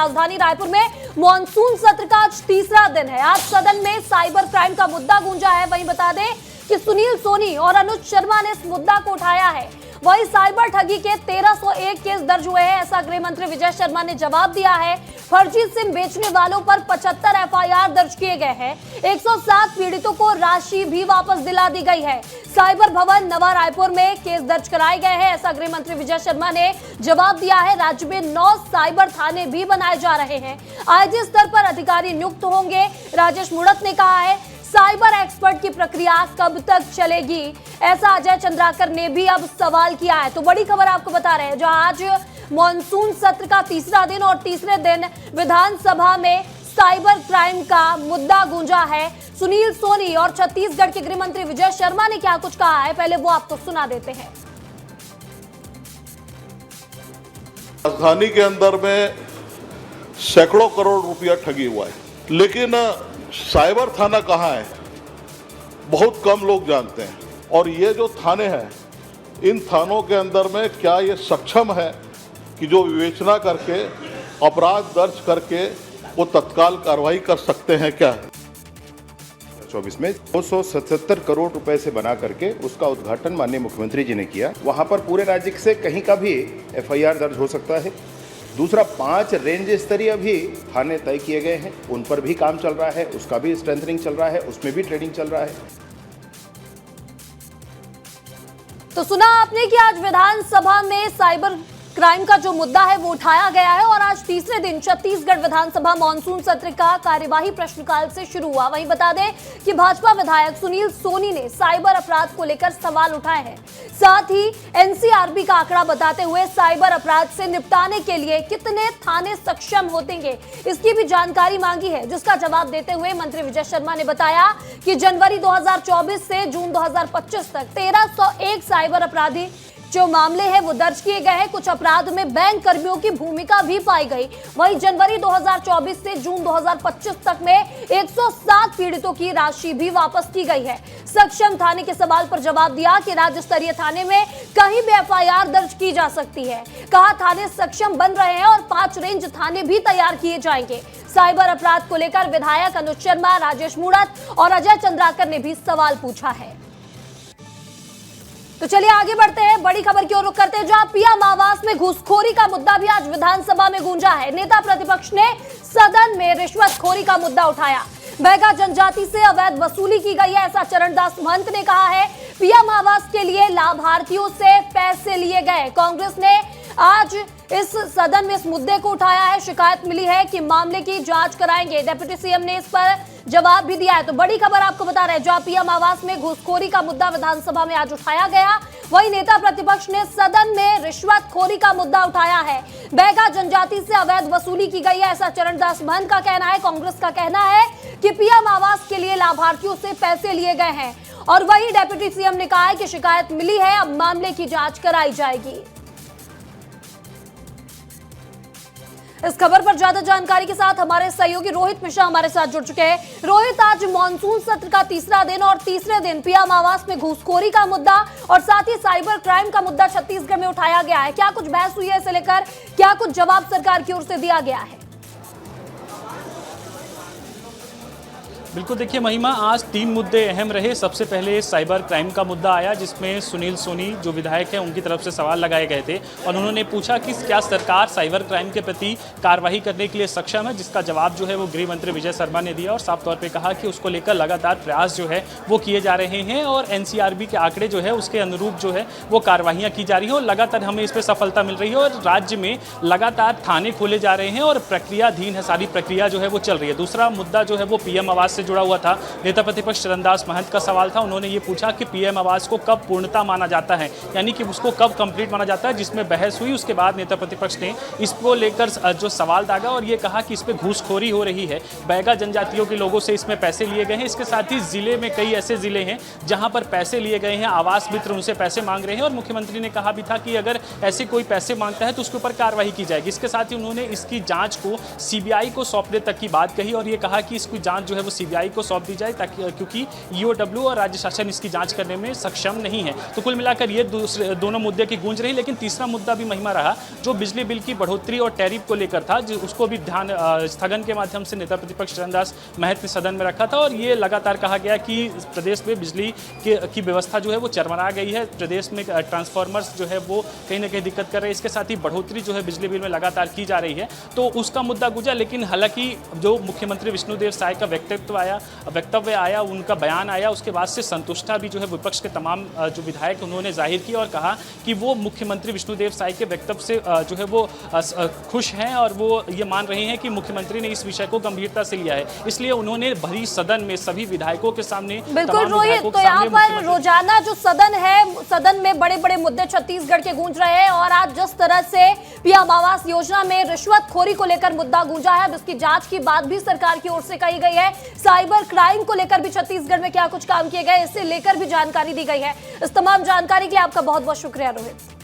राजधानी रायपुर में मॉनसून सत्र का आज तीसरा दिन है। आज सदन में साइबर क्राइम का मुद्दा गूंजा है। वहीं बता दें कि सुनील सोनी और अनुज शर्मा ने इस मुद्दा को उठाया है। वहीं साइबर ठगी के 1301 केस दर्ज हुए हैं, ऐसा गृह मंत्री विजय शर्मा ने जवाब दिया है। फर्जी सिम बेचने वालों पर 75 एफआईआर दर्ज किए गए हैं। 107 पीड़ितों को राशि भी वापस दिला दी गई है। साइबर भवन नवा रायपुर में केस दर्ज कराए गए हैं, ऐसा गृह मंत्री विजय शर्मा ने जवाब दिया है। राज्य में 9 साइबर थाने भी बनाए जा रहे हैं। आईजी स्तर पर अधिकारी नियुक्त होंगे। राजेश मुड़त ने कहा है साइबर एक्सपर्ट की प्रक्रिया कब तक चलेगी, ऐसा अजय चंद्राकर ने भी अब सवाल किया है। तो बड़ी खबर आपको बता रहे हैं, जो आज मॉनसून सत्र का तीसरा दिन और तीसरे दिन विधानसभा में साइबर क्राइम का मुद्दा गूंजा है। सुनील सोनी और छत्तीसगढ़ के गृह मंत्री विजय शर्मा ने क्या कुछ कहा है, पहले वो आपको सुना देते हैं। राजधानी के अंदर में सैकड़ों करोड़ रुपया ठगी हुआ है, लेकिन साइबर थाना कहाँ है बहुत कम लोग जानते हैं। और ये जो थाने हैं, इन थानों के अंदर में क्या ये सक्षम है कि जो विवेचना करके अपराध दर्ज करके वो तत्काल कार्रवाई कर सकते हैं क्या? 24 में 277 करोड़ रुपए से बना करके उसका उद्घाटन माननीय मुख्यमंत्री जी ने किया। वहां पर पूरे राज्य से कहीं का भी एफआईआर दर्ज हो सकता है। दूसरा, 5 रेंज स्तरीय भी थाने तय किए गए हैं, उन पर भी काम चल रहा है, उसका भी स्ट्रेंथनिंग चल रहा है, उसमें भी ट्रेनिंग चल रहा है। तो सुना आपने कि आज विधानसभा में साइबर क्राइम का जो मुद्दा है वो उठाया गया है और आज तीसरे दिन छत्तीसगढ़ विधानसभा मॉनसून सत्र का कार्यवाही प्रश्नकाल से शुरू हुआ। वहीं बता दें कि भाजपा विधायक सुनील सोनी ने साइबर अपराध को लेकर सवाल उठाए हैं। साथ ही एनसीआरबी का आंकड़ा बताते हुए साइबर अपराध से निपटाने के लिए कितने थाने सक्षम होंगे इसकी भी जानकारी मांगी है, जिसका जवाब देते हुए मंत्री विजय शर्मा ने बताया कि जनवरी 2024 से जून 2025 तक 1301 साइबर अपराधी जो मामले हैं वो दर्ज किए गए हैं। कुछ अपराध में बैंक कर्मियों की भूमिका भी पाई गई। वहीं जनवरी 2024 से जून 2025 तक में 107 पीड़ितों की राशि भी वापस की गई है। सक्षम थाने के सवाल पर जवाब दिया कि राज्य स्तरीय थाने में कहीं भी एफआईआर दर्ज की जा सकती है। कहा थाने सक्षम बन रहे हैं और 5 रेंज थाने भी तैयार किए जाएंगे। साइबर अपराध को लेकर विधायक अनुज शर्मा, राजेश मुड़त और अजय चंद्राकर ने भी सवाल पूछा है। तो चलिए आगे बढ़ते हैं, बड़ी खबर की ओर रुख करते हैं, जहां पीएम आवास में घूसखोरी का मुद्दा भी आज विधानसभा में गूंजा है। नेता प्रतिपक्ष ने सदन में रिश्वतखोरी का मुद्दा उठाया। बैगा जनजाति से अवैध वसूली की गई है, ऐसा चरणदास महंत ने कहा है। पीएम आवास के लिए लाभार्थियों से पैसे लिए गए। कांग्रेस ने आज इस सदन में इस मुद्दे को उठाया है। शिकायत मिली है कि मामले की जांच कराएंगे। डिप्टी सीएम ने इस पर जवाब भी दिया है। तो बड़ी खबर आपको बता रहे हैं, जहां पीएम आवास में घूसखोरी का मुद्दा विधानसभा में आज उठाया गया, वहीं नेता प्रतिपक्ष ने सदन में रिश्वतखोरी का मुद्दा उठाया है। बैगा जनजाति से अवैध वसूली की गई है, ऐसा चरणदास महंत का कहना है। कांग्रेस का कहना है कि पीएम आवास के लिए लाभार्थियों से पैसे लिए गए हैं। और वहीं डिप्टी सीएम ने कहा है कि शिकायत मिली है, अब मामले की जांच कराई जाएगी। इस खबर पर ज्यादा जानकारी के साथ हमारे सहयोगी रोहित मिश्रा हमारे साथ जुड़ चुके हैं। रोहित, आज मॉनसून सत्र का तीसरा दिन और तीसरे दिन पीएम आवास में घूसखोरी का मुद्दा और साथ ही साइबर क्राइम का मुद्दा छत्तीसगढ़ में उठाया गया है। क्या कुछ बहस हुई है इसे लेकर, क्या कुछ जवाब सरकार की ओर से दिया गया है? बिल्कुल, देखिए महिमा, आज 3 मुद्दे अहम रहे। सबसे पहले साइबर क्राइम का मुद्दा आया, जिसमें सुनील सोनी जो विधायक हैं उनकी तरफ से सवाल लगाए गए थे और उन्होंने पूछा कि क्या सरकार साइबर क्राइम के प्रति कार्रवाई करने के लिए सक्षम है, जिसका जवाब जो है वो गृह मंत्री विजय शर्मा ने दिया और साफ तौर पे कहा कि उसको लेकर लगातार प्रयास जो है वो किए जा रहे हैं और एनसीआरबी के आंकड़े जो है उसके अनुरूप जो है वो कार्रवाइयाँ की जा रही है और लगातार हमें इस पर सफलता मिल रही है और राज्य में लगातार थाने खोले जा रहे हैं और प्रक्रियाधीन है, सारी प्रक्रिया जो है वो चल रही है। दूसरा मुद्दा जो है वो पीएम आवास जुड़ा हुआ था। नेता प्रतिपक्ष चरणदास महंत का सवाल था। उन्होंने ये पूछा कि पीएम आवास को कब पूर्णता माना जाता है, यानी कि उसको कब कंप्लीट माना जाता है, जिसमें बहस हुई। उसके बाद नेता प्रतिपक्ष ने इसको लेकर जो सवाल दागा और ये कहा कि इस पर घूसखोरी हो रही है, बैगा जनजातियों के लोगों से इसमें पैसे लिए गए हैं। इसके साथ ही जिले में कई ऐसे जिले हैं जहां पर पैसे लिए गए हैं, आवास मित्र उनसे पैसे मांग रहे हैं और मुख्यमंत्री ने कहा भी था कि अगर ऐसे कोई पैसे मांगता है तो उसके ऊपर कार्रवाई की जाएगी। इसके साथ ही उन्होंने इसकी जाँच को सीबीआई को सौंपने तक की बात कही और ये कहा कि इसकी जाँच जो है वो सीबीआई सीबीआई को सौंप दी जाए, ताकि क्योंकि ईओडब्ल्यू और राज्य शासन इसकी जांच करने में सक्षम नहीं है। तो कुल मिलाकर ये दोनों मुद्दे की गूंज रही। लेकिन तीसरा मुद्दा भी महिमा रहा, जो बिजली बिल की बढ़ोतरी और टैरिफ को लेकर था, उसको भी ध्यान स्थगन के माध्यम से नेता प्रतिपक्ष चरणदास महत ने सदन में रखा था। और ये लगातार कहा गया कि प्रदेश में बिजली की व्यवस्था जो है वो चरमरा गई है, प्रदेश में ट्रांसफार्मर्स जो है वो कहीं ना कहीं दिक्कत कर रहे हैं। इसके साथ ही बढ़ोतरी जो है बिजली बिल में लगातार की जा रही है, तो उसका मुद्दा गुजरा। लेकिन हालांकि जो मुख्यमंत्री विष्णुदेव साय का वक्तव्य आया, उनका बयान आया, उसके बाद से संतुष्टता भी जो है विपक्ष के तमाम जो विधायक उन्होंने जाहिर की और कहा कि वो मुख्यमंत्री विष्णुदेव साय के वक्तव्य से जो है वो खुश हैं और वो ये मान रहे हैं कि मुख्यमंत्री ने इस विषय को गंभीरता से लिया है। इसलिए उन्होंने भरी सदन में सभी विधायकों के सामने, बिल्कुल रोहित, तो यहाँ पर रोजाना जो सदन है, सदन में बड़े बड़े मुद्दे छत्तीसगढ़ के गूंज रहे हैं और आज जिस तरह से पीएम आवास योजना में रिश्वतखोरी को लेकर मुद्दा गूंजा है, जिसकी जांच की बात भी सरकार की ओर से कही गई है, साइबर क्राइम को लेकर भी छत्तीसगढ़ में क्या कुछ काम किए गए, इससे लेकर भी जानकारी दी गई है। इस तमाम जानकारी के लिए आपका बहुत बहुत शुक्रिया रोहित।